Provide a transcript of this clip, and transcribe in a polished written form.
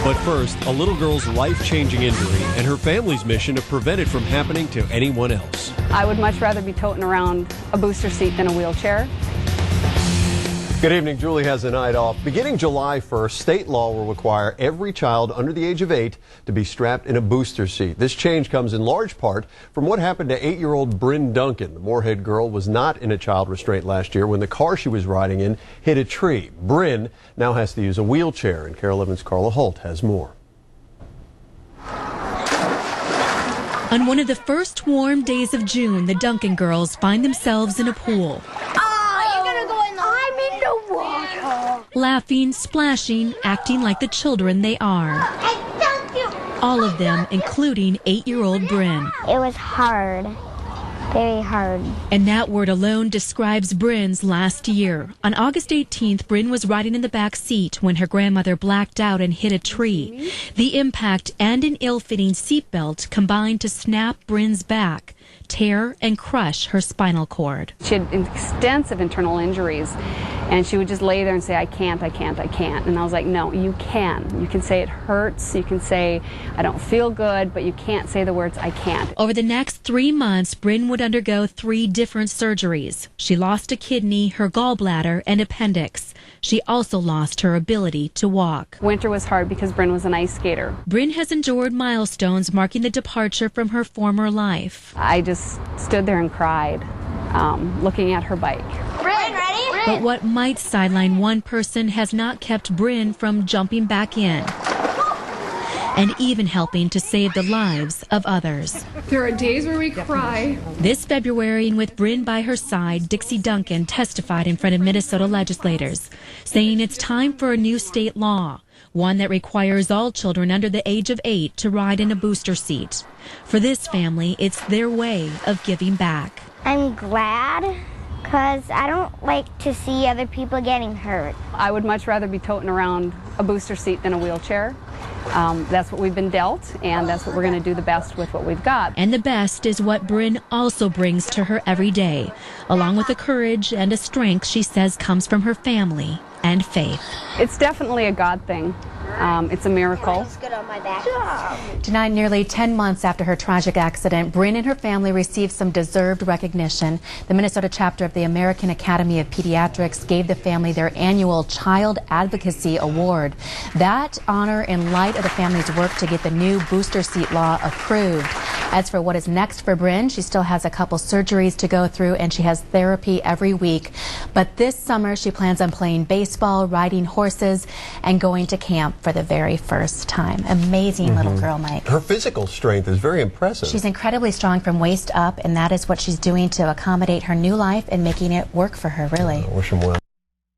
But first, a little girl's life-changing injury and her family's mission to prevent it from happening to anyone else. I would much rather be toting around a booster seat than a wheelchair. Good evening. Julie has a night off. Beginning July 1st, state law will require every child under the age of 8 to be strapped in a booster seat. This change comes in large part from what happened to 8-year-old Brinn Duncan. The Moorhead girl was not in a child restraint last year when the car she was riding in hit a tree. Brinn now has to use a wheelchair, and Carol Evans' Carla Holt has more. On one of the first warm days of June, the Duncan girls find themselves in a pool. Laughing, splashing, acting like the children they are. All of them, including 8-year-old Brinn. It was hard. Very hard. And that word alone describes Brinn's last year. On August 18th, Brinn was riding in the back seat when her grandmother blacked out and hit a tree. The impact and an ill-fitting seatbelt combined to snap Brinn's back, tear and crush her spinal cord. She had extensive internal injuries, and she would just lay there and say, I can't, I can't, I can't. And I was like, no, you can. You can say it hurts, you can say I don't feel good, but you can't say the words I can't. Over the next 3 months, Brinn would undergo 3 different surgeries. She lost a kidney, her gallbladder, and appendix. She also lost her ability to walk. Winter was hard because Brinn was an ice skater. Brinn has endured milestones marking the departure from her former life. I just stood there and cried, looking at her bike. Brinn, ready? But what might sideline one person has not kept Brinn from jumping back in and even helping to save the lives of others. There are days where we cry. This February, and with Brinn by her side, Dixie Duncan testified in front of Minnesota legislators, saying it's time for a new state law, one that requires all children under the age of 8 to ride in a booster seat. For this family, it's their way of giving back. I'm glad because I don't like to see other people getting hurt. I would much rather be toting around a booster seat than a wheelchair. That's what we've been dealt, and that's what we're going to do the best with what we've got. And the best is what Brinn also brings to her every day, along with the courage and a strength she says comes from her family and faith. It's definitely a God thing. It's a miracle. Tonight, nearly 10 months after her tragic accident, Brinn and her family received some deserved recognition. The Minnesota chapter of the American Academy of Pediatrics gave the family their annual Child Advocacy Award. That honor in light of the family's work to get the new booster seat law approved. As for what is next for Brinn, she still has a couple surgeries to go through and she has therapy every week. But this summer, she plans on playing baseball, riding horses, and going to camp for the very first time. Amazing little girl, Mike. Her physical strength is very impressive. She's incredibly strong from waist up, and that is what she's doing to accommodate her new life and making it work for her, really. I wish him well.